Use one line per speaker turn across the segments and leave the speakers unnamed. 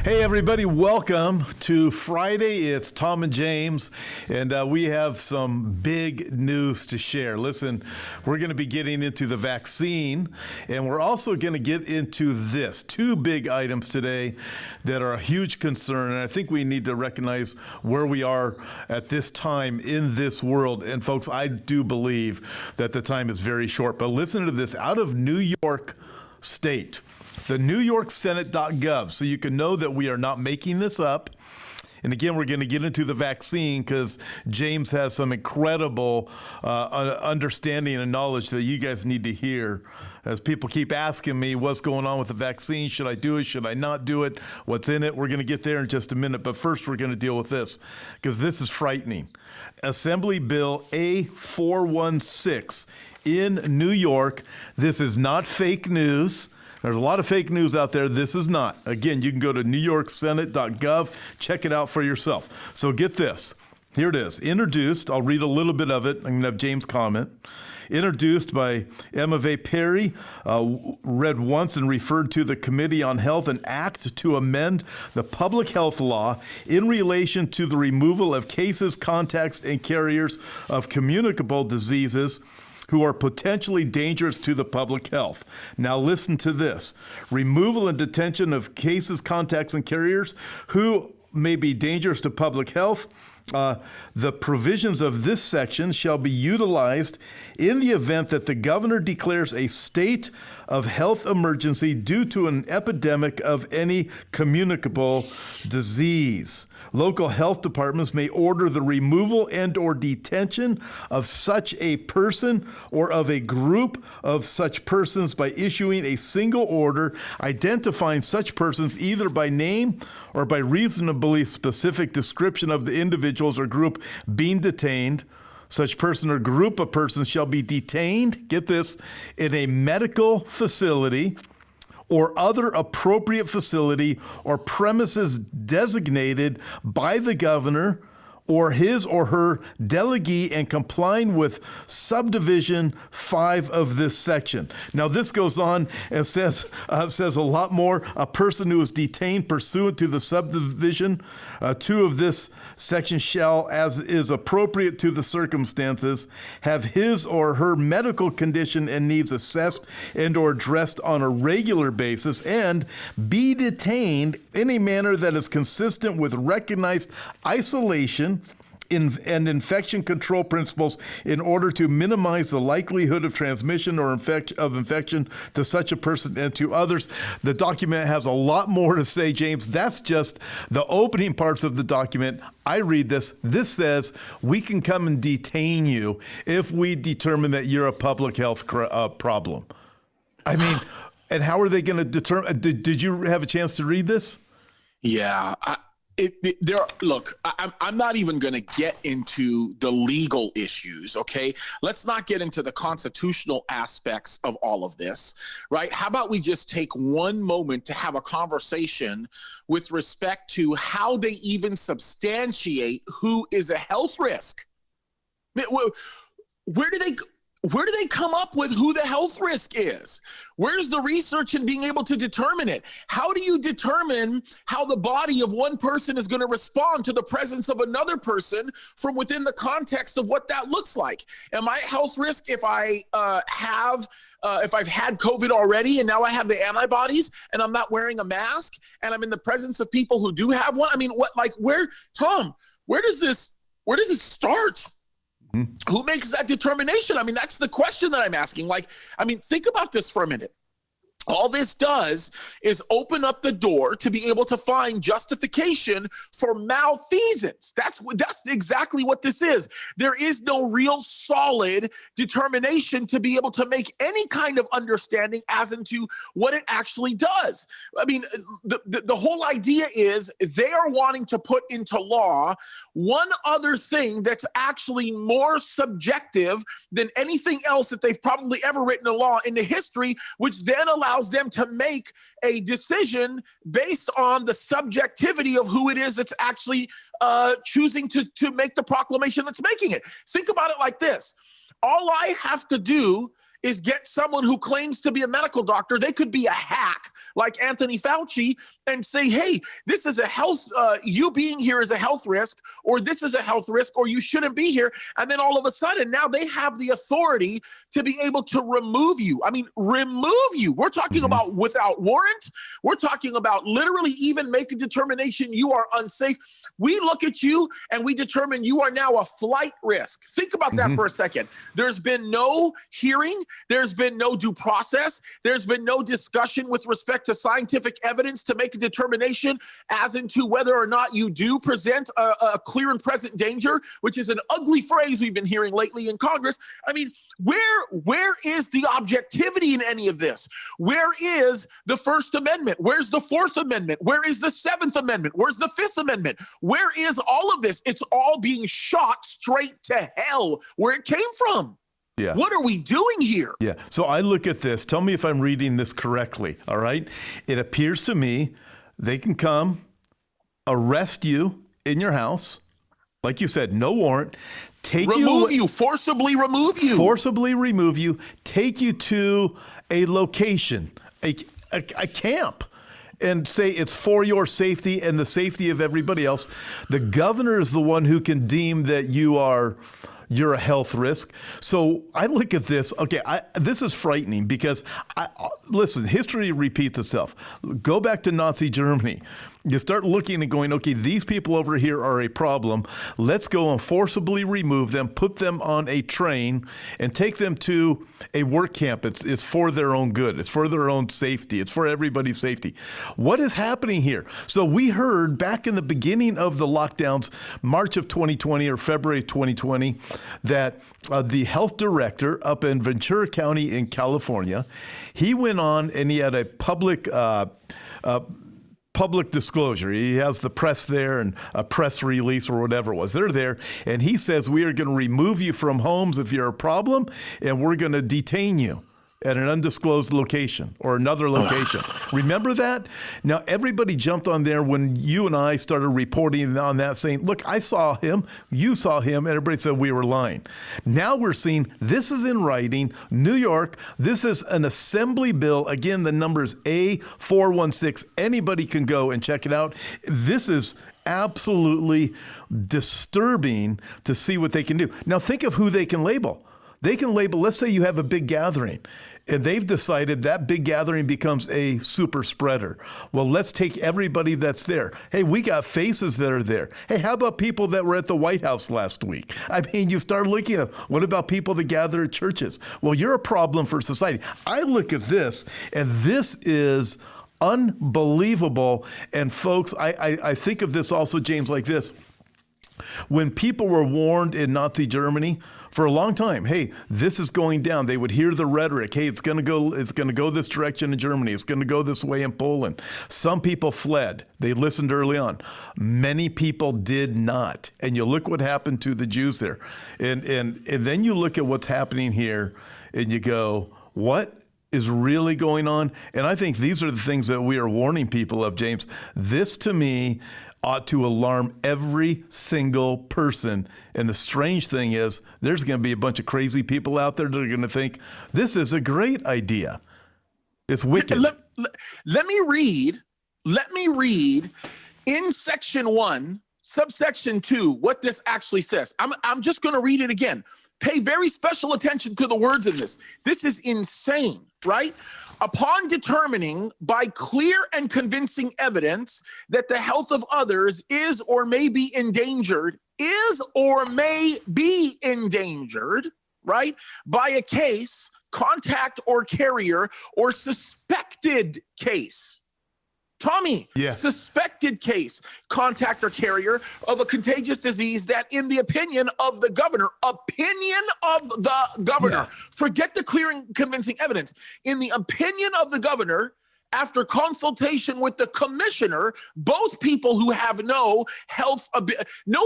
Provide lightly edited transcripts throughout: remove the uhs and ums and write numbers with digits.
Hey, everybody, welcome to Friday. It's Tom and James, and we have some big news to share. Listen, we're going to be getting into the vaccine, and we're also going to get into this. Two big items today that are a huge concern, and I think we need to recognize where we are at this time in this world. And folks, I do believe that the time is very short, but listen to this. Out of New York State, the NewYorkSenate.gov, so you can know that we are not making this up. And again, we're going to get into the vaccine because James has some incredible understanding and knowledge that you guys need to hear. As people keep asking me what's going on with the vaccine, should I do it, should I not do it, what's in it, we're going to get there in just a minute. But first, we're going to deal with this because this is frightening. Assembly Bill A416 in New York. This is not fake news. There's a lot of fake news out there. This is not. Again, you can go to NewYorkSenate.gov, check it out for yourself. So get this. Here it is. Introduced, I'll read a little bit of it. I'm going to have James comment. Introduced by Emma V. Perry, read once and referred to the Committee on Health, an act to amend the public health law in relation to the removal of cases, contacts, and carriers of communicable diseases who are potentially dangerous to the public health. Now listen to this. Removal and detention of cases, contacts, and carriers who may be dangerous to public health. The provisions of this section shall be utilized in the event that the governor declares a state of health emergency due to an epidemic of any communicable disease. Local health departments may order the removal and or detention of such a person or of a group of such persons by issuing a single order identifying such persons either by name or by reasonably specific description of the individuals or group being detained. Such person or group of persons shall be detained, get this, in a medical facility or other appropriate facility or premises designated by the governor or his or her delegee and complying with subdivision 5 of this section. Now this goes on and says a lot more. A person who is detained pursuant to the subdivision 2 of this section shall, as is appropriate to the circumstances, have his or her medical condition and needs assessed and or addressed on a regular basis and be detained in a manner that is consistent with recognized isolation and infection control principles in order to minimize the likelihood of transmission or infection to such a person and to others. The document has a lot more to say, James. That's just the opening parts of the document. I read this. This says we can come and detain you if we determine that you're a public health problem. I mean, and how are they going to determine? Did you have a chance to read this?
Yeah. Look, I'm not even going to get into the legal issues, okay? Let's not get into the constitutional aspects of all of this, right? How about we just take one moment to have a conversation with respect to how they even substantiate who is a health risk? Where do they come up with who the health risk is? Where's the research in being able to determine it? How do you determine how the body of one person is going to respond to the presence of another person from within the context of what that looks like? Am I at health risk if if I've had COVID already and now I have the antibodies and I'm not wearing a mask and I'm in the presence of people who do have one? I mean, Tom, where does this start? Who makes that determination? I mean, that's the question that I'm asking. Think about this for a minute. All this does is open up the door to be able to find justification for malfeasance. That's exactly what this is. There is no real solid determination to be able to make any kind of understanding as into what it actually does. I mean, the whole idea is they are wanting to put into law one other thing that's actually more subjective than anything else that they've probably ever written a law into history, which then allows them to make a decision based on the subjectivity of who it is that's actually choosing to make the proclamation that's making it. Think about it like this. All I have to do is get someone who claims to be a medical doctor. They could be a hack like Anthony Fauci and say, hey, this is a health, you being here is a health risk, or this is a health risk, or you shouldn't be here. And then all of a sudden, now they have the authority to be able to remove you. I mean, remove you. We're talking about without warrant. We're talking about literally even make a determination you are unsafe. We look at you and we determine you are now a flight risk. Think about that for a second. There's been no hearing. There's been no due process. There's been no discussion with respect to scientific evidence to make a determination as into whether or not you do present a clear and present danger, which is an ugly phrase we've been hearing lately in Congress. I mean, where is the objectivity in any of this? Where is the First Amendment? Where's the Fourth Amendment? Where is the Seventh Amendment? Where's the Fifth Amendment? Where is all of this? It's all being shot straight to hell where it came from.
Yeah.
What are we doing here?
Yeah. So I look at this. Tell me if I'm reading this correctly. All right. It appears to me they can come, arrest you in your house. Like you said, no warrant.
Forcibly remove you.
Forcibly remove you. Take you to a location, a camp, and say it's for your safety and the safety of everybody else. The governor is the one who can deem that you're a health risk. So I look at this. Okay, this is frightening because, listen, history repeats itself. Go back to Nazi Germany. You start looking and going, okay, these people over here are a problem. Let's go and forcibly remove them, put them on a train, and take them to a work camp. It's for their own good. It's for their own safety. It's for everybody's safety. What is happening here? So we heard back in the beginning of the lockdowns, March of 2020 or February 2020, that the health director up in Ventura County in California, he went on and he had a public disclosure. He has the press there and a press release or whatever it was. They're there, and he says, we are going to remove you from homes if you're a problem, and we're going to detain you at an undisclosed location or another location. Remember that? Now, everybody jumped on there when you and I started reporting on that, saying, look, I saw him, you saw him, and everybody said we were lying. Now we're seeing this is in writing, New York, this is an assembly bill. Again, the number is A416. Anybody can go and check it out. This is absolutely disturbing to see what they can do. Now, think of who they can label. They can label, let's say you have a big gathering, and they've decided that big gathering becomes a super spreader. Well, let's take everybody that's there. Hey, we got faces that are there. Hey, how about people that were at the White House last week? I mean, you start looking at, what about people that gather at churches? Well, you're a problem for society. I look at this, and this is unbelievable. And folks, I think of this also, James, like this. When people were warned in Nazi Germany for a long time, hey, this is going down, they would hear the rhetoric. Hey, it's going to go this direction in Germany. It's going to go this way in Poland. Some people fled. They listened early on. Many people did not. And you look what happened to the Jews there. And then you look at what's happening here and you go, what is really going on? And I think these are the things that we are warning people of, James. This, to me, ought to alarm every single person. And the strange thing is, there's going to be a bunch of crazy people out there that are going to think this is a great idea. It's wicked.
Let me read in section 1, subsection 2, what this actually says. I'm just going to read it again. Pay very special attention to the words in this. This is insane, right? Upon determining by clear and convincing evidence that the health of others is or may be endangered, right, by a case, contact or carrier, or suspected case. Tommy,
yeah.
Suspected case, contact or carrier of a contagious disease that, in the opinion of the governor,
Yeah.
Forget the clear and convincing evidence. In the opinion of the governor, after consultation with the commissioner, both people who have no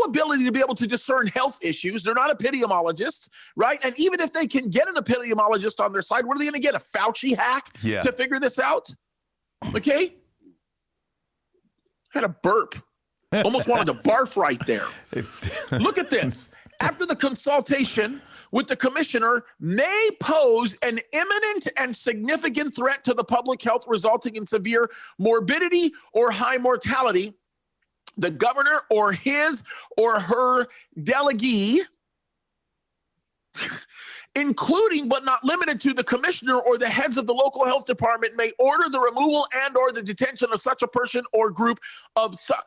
ability to be able to discern health issues, they're not epidemiologists, right? And even if they can get an epidemiologist on their side, what are they going to get? A Fauci hack to figure this out? Okay. Had a burp. Almost wanted to barf right there. Look at this. After the consultation with the commissioner may pose an imminent and significant threat to the public health, resulting in severe morbidity or high mortality, the governor or his or her delegee, including but not limited to the commissioner or the heads of the local health department, may order the removal and or the detention of such a person or group of such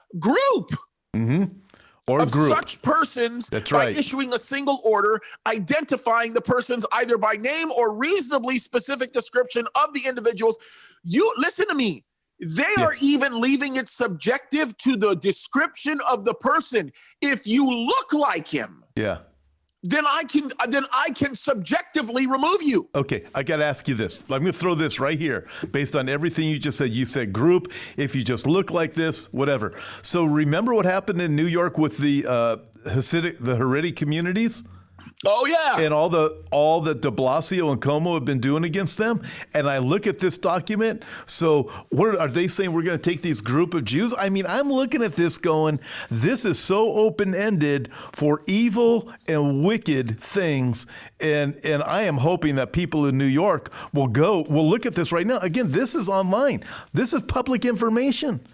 persons.
That's
by
right.
issuing a single order identifying the persons either by name or reasonably specific description of the individuals. You listen to me. They are even leaving it subjective to the description of the person. If you look like him, then I can subjectively remove you.
Okay, I got to ask you this. I'm going to throw this right here based on everything you just said. You said group, if you just look like this, whatever. So remember what happened in New York with the Haredi communities?
Oh yeah.
And all that de Blasio and Como have been doing against them. And I look at this document. So what are they saying? We're going to take these group of Jews? I mean, I'm looking at this going, this is so open-ended for evil and wicked things. And I am hoping that people in New York will look at this right now. Again, this is online. This is public information.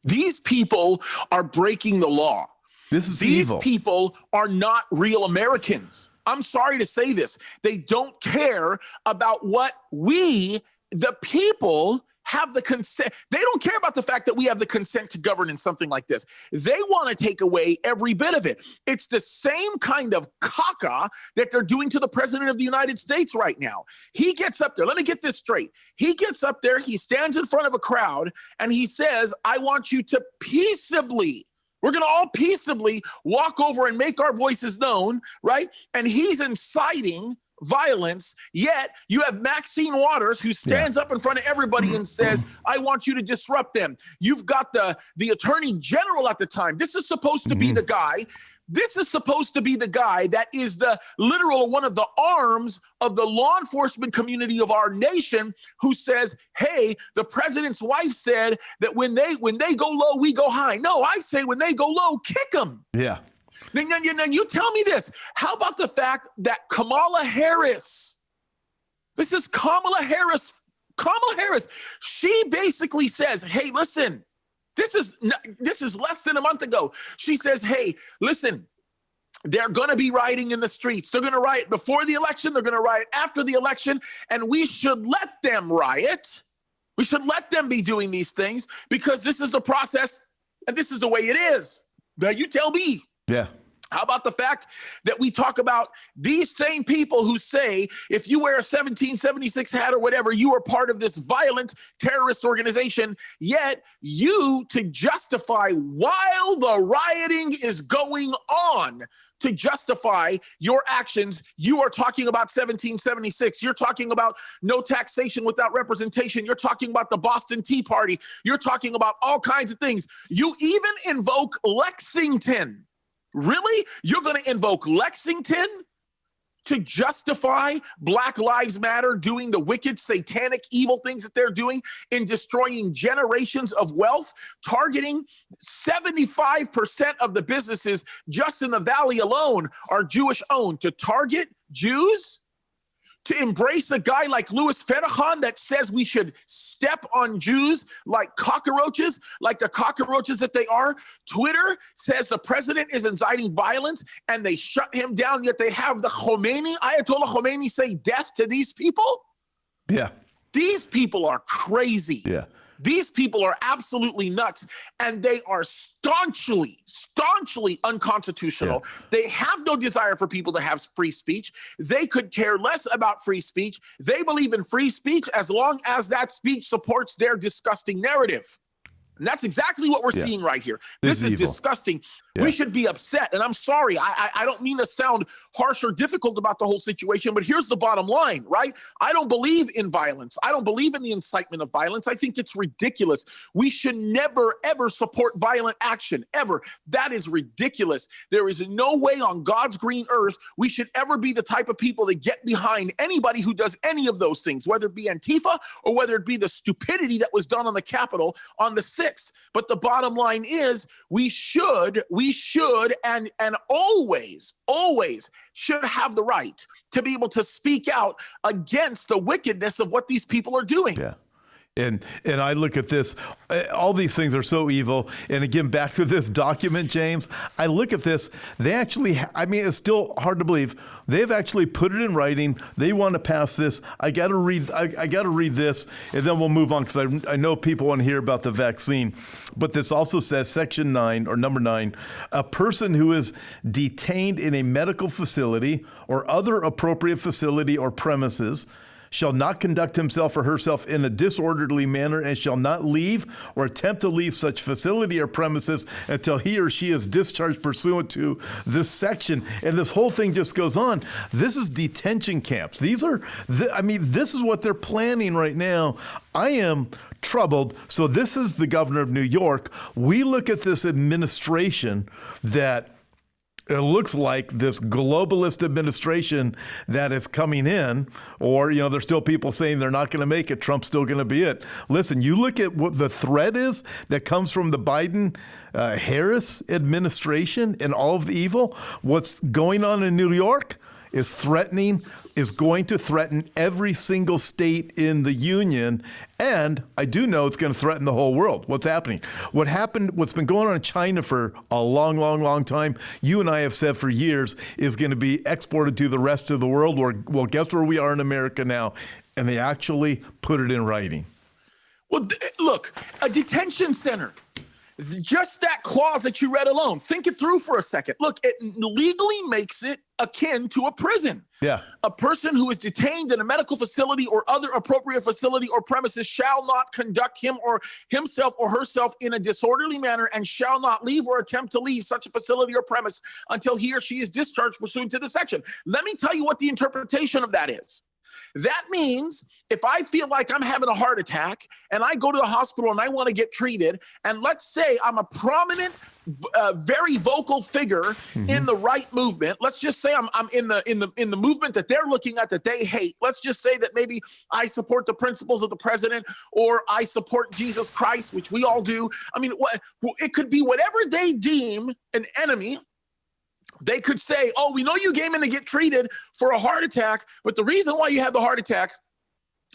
These people are breaking the law.
These
evil. People are not real Americans. I'm sorry to say this. They don't care about what we, the people, have the consent. They don't care about the fact that we have the consent to govern in something like this. They want to take away every bit of it. It's the same kind of caca that they're doing to the president of the United States right now. He gets up there. Let me get this straight. He gets up there. He stands in front of a crowd and he says, I want you to peaceably, we're going to all peaceably walk over and make our voices known, right? And he's inciting violence, yet you have Maxine Waters who stands up in front of everybody and says, I want you to disrupt them. You've got the attorney general at the time. This is supposed to be the guy. This is supposed to be the guy that is the literal one of the arms of the law enforcement community of our nation, who says, hey, the president's wife said that when they go low, we go high. No, I say when they go low, kick them.
Yeah.
Now you tell me this. How about the fact that Kamala Harris, this is Kamala Harris, she basically says, hey, listen, this is less than a month ago. She says, hey, listen, they're going to be rioting in the streets. They're going to riot before the election. They're going to riot after the election. And we should let them riot. We should let them be doing these things because this is the process and this is the way it is. Now you tell me.
Yeah.
How about the fact that we talk about these same people who say, if you wear a 1776 hat or whatever, you are part of this violent terrorist organization, yet you, to justify while the rioting is going on, to justify your actions, you are talking about 1776. You're talking about no taxation without representation. You're talking about the Boston Tea Party. You're talking about all kinds of things. You even invoke Lexington. Really? You're going to invoke Lexington to justify Black Lives Matter doing the wicked, satanic, evil things that they're doing in destroying generations of wealth, targeting 75% of the businesses just in the Valley alone are Jewish owned, to target Jews, to embrace a guy like Louis Farrakhan that says we should step on Jews like cockroaches, like the cockroaches that they are. Twitter says the president is inciting violence and they shut him down, yet they have the Ayatollah Khomeini say death to these people.
Yeah.
These people are crazy.
Yeah.
These people are absolutely nuts, and they are staunchly unconstitutional.
Yeah.
They have no desire for people to have free speech. They could care less about free speech. They believe in free speech as long as that speech supports their disgusting narrative. And that's exactly what we're seeing right here. This is disgusting. Yeah. We should be upset. And I'm sorry, I don't mean to sound harsh or difficult about the whole situation, but here's the bottom line, right? I don't believe in violence. I don't believe in the incitement of violence. I think it's ridiculous. We should never, ever support violent action, ever. That is ridiculous. There is no way on God's green earth we should ever be the type of people that get behind anybody who does any of those things, whether it be Antifa or whether it be the stupidity that was done on the Capitol on the 6th. fixed. But the bottom line is we should and always should have the right to be able to speak out against the wickedness of what these people are doing.
Yeah. And I look at this, all these things are so evil. And again, back to this document, James, I look at this, they actually, I mean, it's still hard to believe. They've actually put it in writing. They want to pass this. I got to read this, and then we'll move on, because I know people want to hear about the vaccine. But this also says, section 9, or number 9, a person who is detained in a medical facility or other appropriate facility or premises shall not conduct himself or herself in a disorderly manner, and shall not leave or attempt to leave such facility or premises until he or she is discharged pursuant to this section. And this whole thing just goes on. This is detention camps. These are, this is what they're planning right now. I am troubled. So this is the governor of New York. We look at this administration that it looks like this globalist administration that is coming in, or, there's still people saying they're not going to make it. Trump's still going to be it. Listen, you look at what the threat is that comes from the Biden Harris administration and all of the evil. What's going on in New York is going to threaten every single state in the union. And I do know it's going to threaten the whole world. What's happening? What's been going on in China for a long, long, long time, you and I have said for years, is going to be exported to the rest of the world. Well, guess where we are in America now? And they actually put it in writing.
Well, look, a detention center. Just that clause that you read alone, think it through for a second. Look, it legally makes it akin to a prison.
Yeah.
A person who is detained in a medical facility or other appropriate facility or premises shall not conduct himself or herself in a disorderly manner, and shall not leave or attempt to leave such a facility or premise until he or she is discharged pursuant to the section. Let me tell you what the interpretation of that is. That means if I feel like I'm having a heart attack and I go to the hospital and I want to get treated, and let's say I'm a prominent, very vocal figure in the right movement. Let's just say I'm in the movement that they're looking at that they hate. Let's just say that maybe I support the principles of the president, or I support Jesus Christ, which we all do. I mean, it could be whatever they deem an enemy. They could say, oh, we know you came in to get treated for a heart attack, but the reason why you had the heart attack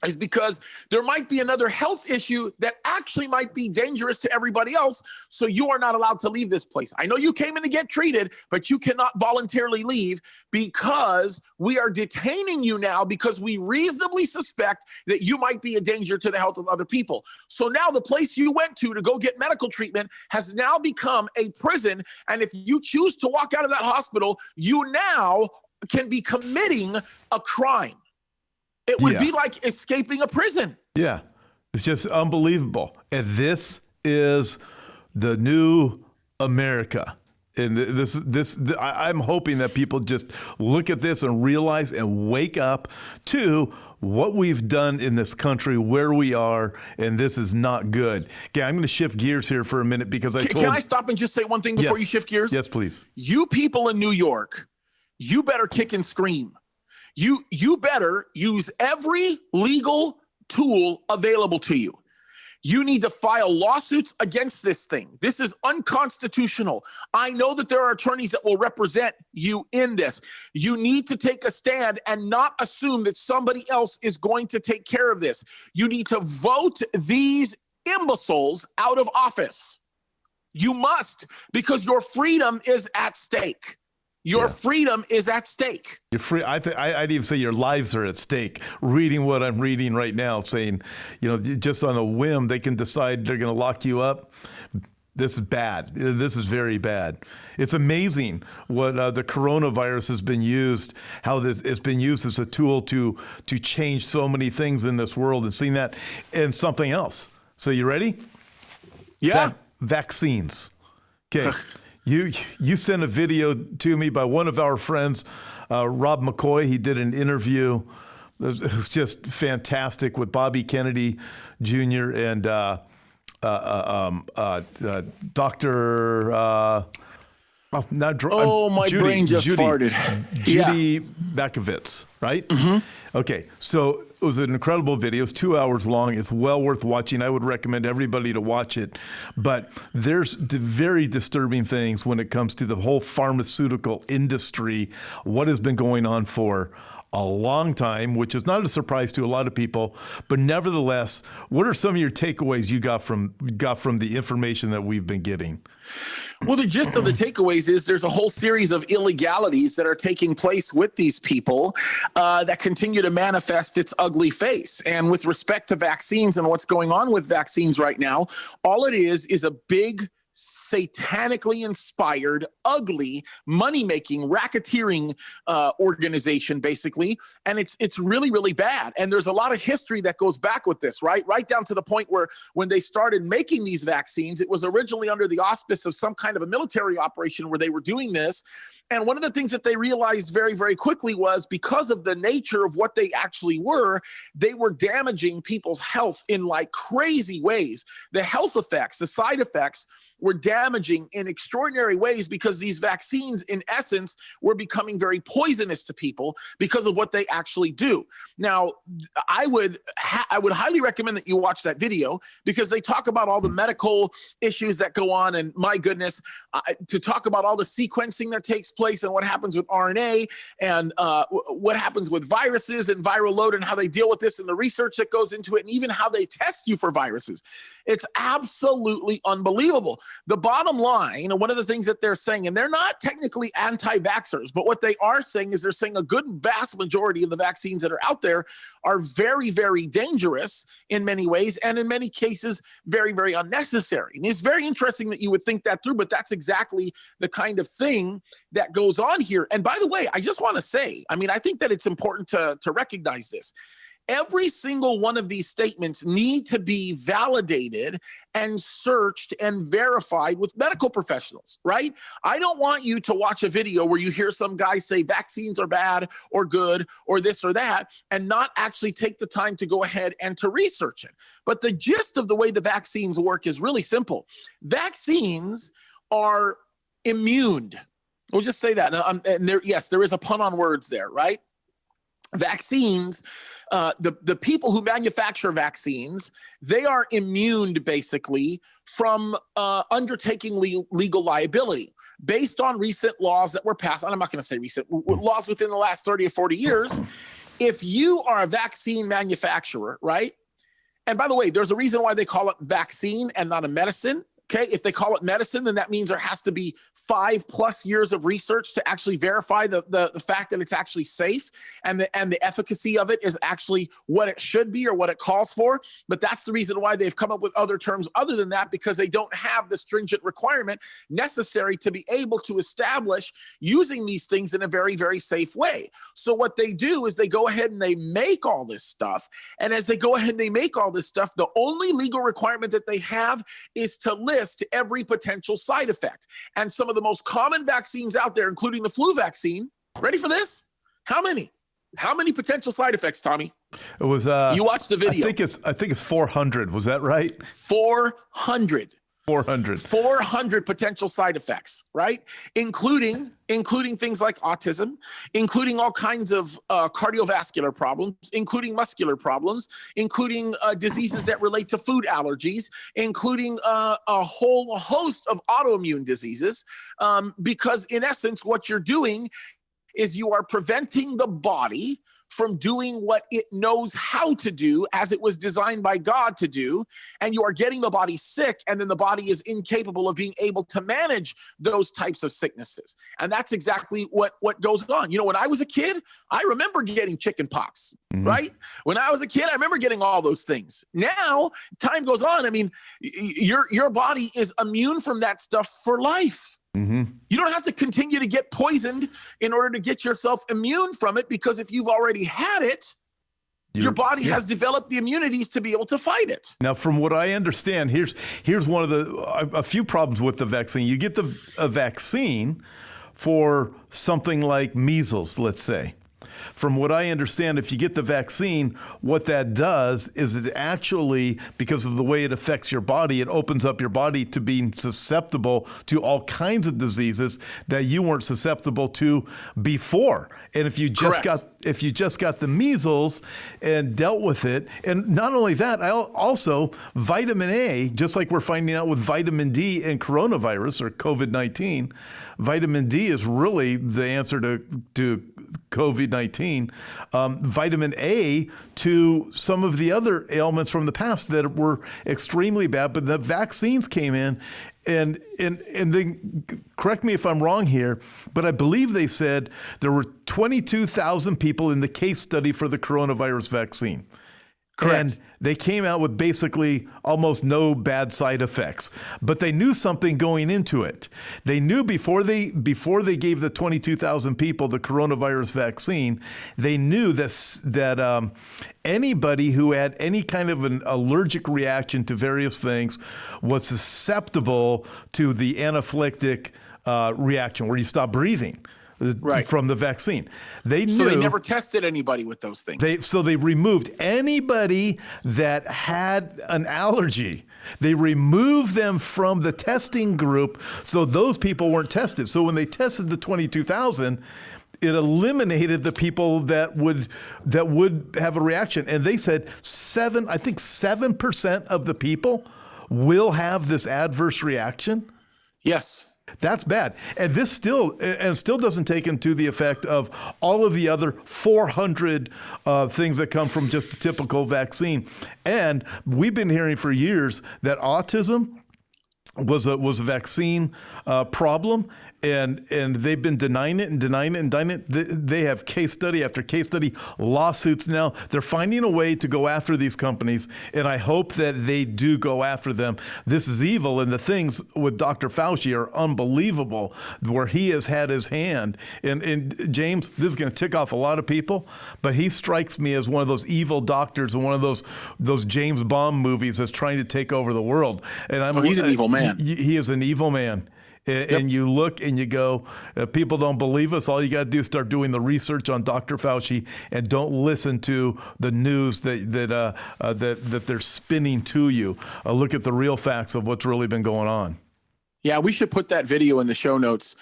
is because there might be another health issue that actually might be dangerous to everybody else, so you are not allowed to leave this place. I know you came in to get treated, but you cannot voluntarily leave because we are detaining you now because we reasonably suspect that you might be a danger to the health of other people. So now the place you went to go get medical treatment has now become a prison, and if you choose to walk out of that hospital, you now can be committing a crime. It would be like escaping a prison.
Yeah, it's just unbelievable. And this is the new America. And I'm hoping that people just look at this and realize and wake up to what we've done in this country, where we are, and this is not good. Okay, I'm going to shift gears here for a minute because
Can I stop and just say one thing before you shift gears?
Yes, please.
You people in New York, you better kick and scream. You better use every legal tool available to you. You need to file lawsuits against this thing. This is unconstitutional. I know that there are attorneys that will represent you in this. You need to take a stand and not assume that somebody else is going to take care of this. You need to vote these imbeciles out of office. You must, because your freedom is at stake. Your freedom is at stake.
You're free. I'd even say your lives are at stake. Reading what I'm reading right now, saying, just on a whim, they can decide they're going to lock you up. This is bad. This is very bad. It's amazing what the coronavirus has been used, how it's been used as a tool to change so many things in this world, and seeing that in something else. So you ready?
Yeah.
Vaccines. Okay. You sent a video to me by one of our friends, Rob McCoy. He did an interview. It was just fantastic with Bobby Kennedy Jr. and Dr.
Brain just farted.
Judy Bakovitz, right? Mm-hmm. Okay, so was an incredible video. It's 2 hours long. It's well worth watching. I would recommend everybody to watch it. But there's very disturbing things when it comes to the whole pharmaceutical industry, what has been going on for a long time, which is not a surprise to a lot of people. But nevertheless, what are some of your takeaways you got from the information that we've been getting?
Well, the gist of the takeaways is there's a whole series of illegalities that are taking place with these people that continue to manifest its ugly face. And with respect to vaccines and what's going on with vaccines right now, all it is a big, satanically inspired, ugly, money-making, racketeering organization, basically. And it's really, really bad. And there's a lot of history that goes back with this, right? Right down to the point where when they started making these vaccines, it was originally under the auspice of some kind of a military operation where they were doing this. And one of the things that they realized very, very quickly was because of the nature of what they actually were, they were damaging people's health in like crazy ways. The health effects, the side effects were damaging in extraordinary ways because these vaccines, in essence, were becoming very poisonous to people because of what they actually do. Now, I would highly recommend that you watch that video because they talk about all the medical issues that go on, and my goodness, to talk about all the sequencing that takes place and what happens with RNA and what happens with viruses and viral load and how they deal with this and the research that goes into it and even how they test you for viruses. It's absolutely unbelievable. The bottom line, one of the things that they're saying, and they're not technically anti-vaxxers, but what they are saying is they're saying a good vast majority of the vaccines that are out there are very, very dangerous in many ways, and in many cases, very, very unnecessary. And it's very interesting that you would think that through, but that's exactly the kind of thing that goes on here. And by the way, I just want to say, I think that it's important to recognize this. Every single one of these statements need to be validated and searched and verified with medical professionals, right? I don't want you to watch a video where you hear some guy say vaccines are bad or good or this or that and not actually take the time to go ahead and to research it. But the gist of the way the vaccines work is really simple. Vaccines are immune. We'll just say that. And there is a pun on words there, right? Vaccines, the people who manufacture vaccines, they are immune basically from undertaking legal liability based on recent laws that were passed. And I'm not going to say recent, laws within the last 30 or 40 years. If you are a vaccine manufacturer, right? And by the way, there's a reason why they call it vaccine and not a medicine. Okay, if they call it medicine, then that means there has to be 5+ years of research to actually verify the fact that it's actually safe and the efficacy of it is actually what it should be or what it calls for. But that's the reason why they've come up with other terms other than that, because they don't have the stringent requirement necessary to be able to establish using these things in a very, very safe way. So what they do is they go ahead and they make all this stuff. And as they go ahead and they make all this stuff, the only legal requirement that they have is to list every potential side effect. And some of the most common vaccines out there, including the flu vaccine, ready for this? How many potential side effects, Tommy?
It was
you watched the video.
I think it's 400. Was that right?
400 potential side effects, right? Including things like autism, including all kinds of cardiovascular problems, including muscular problems, including diseases that relate to food allergies, including a whole host of autoimmune diseases, because in essence, what you're doing is you are preventing the body from doing what it knows how to do as it was designed by God to do, and you are getting the body sick, and then the body is incapable of being able to manage those types of sicknesses. And that's exactly what goes on. When I was a kid, I remember getting chicken pox, right? When I was a kid, I remember getting all those things. Now, time goes on. Your body is immune from that stuff for life. You don't have to continue to get poisoned in order to get yourself immune from it, because if you've already had it, your body has developed the immunities to be able to fight it.
Now, from what I understand, here's one of a few problems with the vaccine. You get a vaccine for something like measles, let's say. From what I understand, if you get the vaccine, what that does is it actually, because of the way it affects your body, it opens up your body to being susceptible to all kinds of diseases that you weren't susceptible to before. And if you just if you just got the measles and dealt with it. And not only that, also vitamin A, just like we're finding out with vitamin D and coronavirus or COVID-19, vitamin D is really the answer to COVID-19. Vitamin A to some of the other ailments from the past that were extremely bad, but the vaccines came in. And then, correct me if I'm wrong here, but I believe they said there were 22,000 people in the case study for the coronavirus vaccine.
Correct.
And they came out with basically almost no bad side effects. But they knew something going into it. They knew before they gave the 22,000 people the coronavirus vaccine, they knew that anybody who had any kind of an allergic reaction to various things was susceptible to the anaphylactic reaction where you stop breathing. Right. From the vaccine. They knew.
So they never tested anybody with those things.
So they removed anybody that had an allergy. They removed them from the testing group so those people weren't tested. So when they tested the 22,000, it eliminated the people that would have a reaction. And they said 7% of the people will have this adverse reaction.
Yes.
That's bad. And this still doesn't take into the effect of all of the other 400 things that come from just a typical vaccine. And we've been hearing for years that autism was a vaccine problem. And they've been denying it. They have case study after case study, lawsuits now. They're finding a way to go after these companies, and I hope that they do go after them. This is evil, and the things with Dr. Fauci are unbelievable, where he has had his hand. And James, this is going to tick off a lot of people, but he strikes me as one of those evil doctors in one of those James Bond movies that's trying to take over the world. And
he's an evil man.
He is an evil man. And you look and you go, people don't believe us. All you got to do is start doing the research on Dr. Fauci and don't listen to the news that they're spinning to you. Look at the real facts of what's really been going on.
Yeah, we should put that video in the show notes,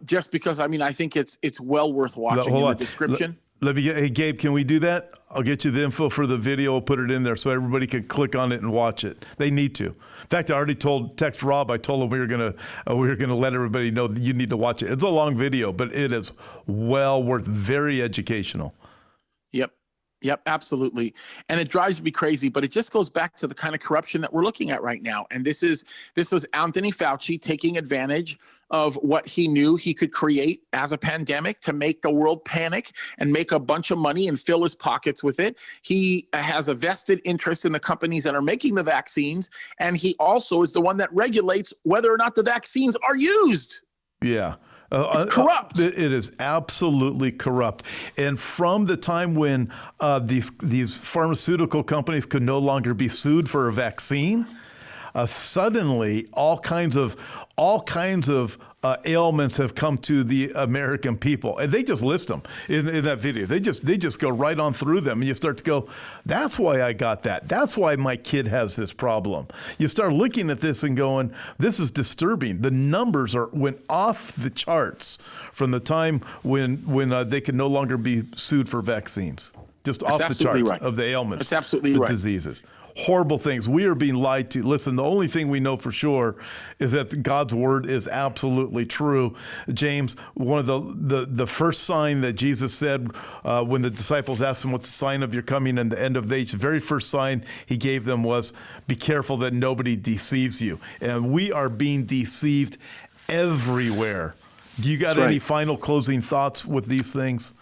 just because I think it's well worth watching in the description.
Hey, Gabe, can we do that? I'll get you the info for the video. We'll put it in there so everybody can click on it and watch it. They need to. In fact, I already text Rob. I told him we were gonna let everybody know that you need to watch it. It's a long video, but it is well worth. Very educational.
Yep, absolutely. And it drives me crazy, but it just goes back to the kind of corruption that we're looking at right now. And this was Anthony Fauci taking advantage of what he knew he could create as a pandemic to make the world panic and make a bunch of money and fill his pockets with it. He has a vested interest in the companies that are making the vaccines, and he also is the one that regulates whether or not the vaccines are used.
Yeah.
It's corrupt.
It is absolutely corrupt. And from the time when these pharmaceutical companies could no longer be sued for a vaccine, suddenly all kinds of ailments have come to the American people, and they just list them in that video. They just go right on through them, and you start to go, that's why I got that. That's why my kid has this problem. You start looking at this and going, this is disturbing. The numbers went off the charts from the time when they can no longer be sued for vaccines. Just off the charts of the ailments,
that's absolutely
the
right.
diseases. Horrible things. We are being lied to. Listen, the only thing we know for sure is that God's word is absolutely true. James, one of the first sign that Jesus said when the disciples asked him, what's the sign of your coming and the end of the age? The very first sign he gave them was, be careful that nobody deceives you. And we are being deceived everywhere. Do you got any final closing thoughts with these things?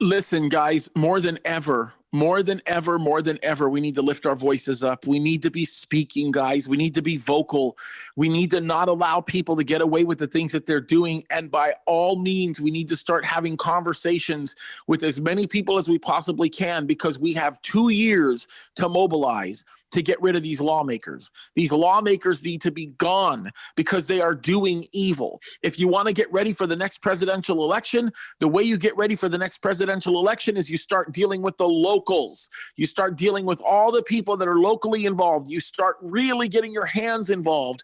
Listen, guys, more than ever, we need to lift our voices up. We need to be speaking, guys. We need to be vocal. We need to not allow people to get away with the things that they're doing. And by all means, we need to start having conversations with as many people as we possibly can, because we have 2 years to mobilize. to get rid of these lawmakers. These lawmakers need to be gone because they are doing evil. If you want to get ready for the next presidential election, the way you get ready for the next presidential election is you start dealing with the locals. You start dealing with all the people that are locally involved. You start really getting your hands involved.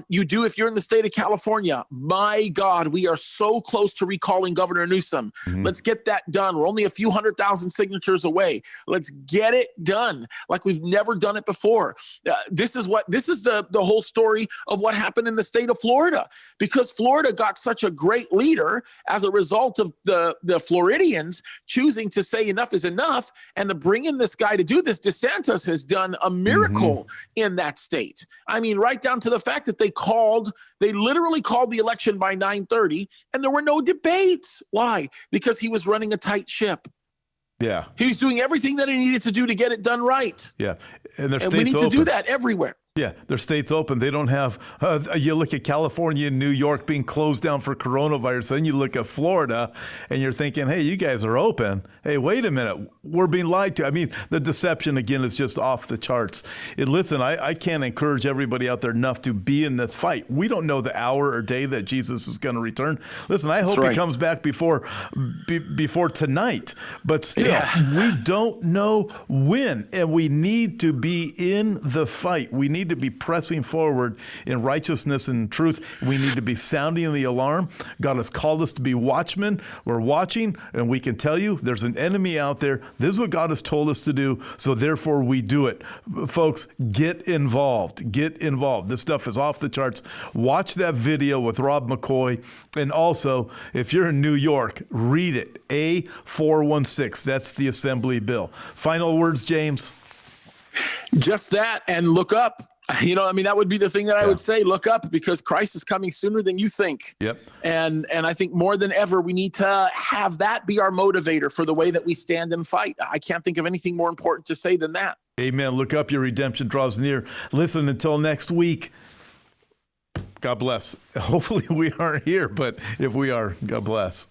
You do if you're in the state of California. My God, we are so close to recalling Governor Newsom. Let's get that done. We're only a few 100,000 signatures away. Let's get it done like we've never done it before. This is the whole story of what happened in the state of Florida, because Florida got such a great leader as a result of the Floridians choosing to say enough is enough and to bring in this guy to do this. DeSantis has done a miracle in that state. I mean, right down to the fact that they literally called the election by 9:30 and there were no debates. Why? Because he was running a tight ship.
Yeah.
He was doing everything that he needed to do to get it done right.
Yeah. And
we need to do that everywhere.
Yeah, their state's open. They don't have, you look at California and New York being closed down for coronavirus. Then you look at Florida and you're thinking, hey, you guys are open. Hey, wait a minute. We're being lied to. I mean, the deception, again, is just off the charts. And listen, I can't encourage everybody out there enough to be in this fight. We don't know the hour or day that Jesus is going to return. Listen, I hope he comes back before tonight. But still, we don't know when. And we need to be in the fight. We need to be pressing forward in righteousness and truth. We need to be sounding the alarm. God has called us to be watchmen. We're watching, and we can tell you there's an enemy out there. This is what God has told us to do, so therefore we do it. Folks, get involved. Get involved. This stuff is off the charts. Watch that video with Rob McCoy. And also, if you're in New York, read it. A416. That's the Assembly bill. Final words, James?
Just that, and look up. That would be the thing that I would say. Look up, because Christ is coming sooner than you think.
Yep.
And I think more than ever, we need to have that be our motivator for the way that we stand and fight. I can't think of anything more important to say than that. Amen.
Look up. Your redemption draws near. Listen, until next week, God bless. Hopefully we aren't here, but if we are, God bless.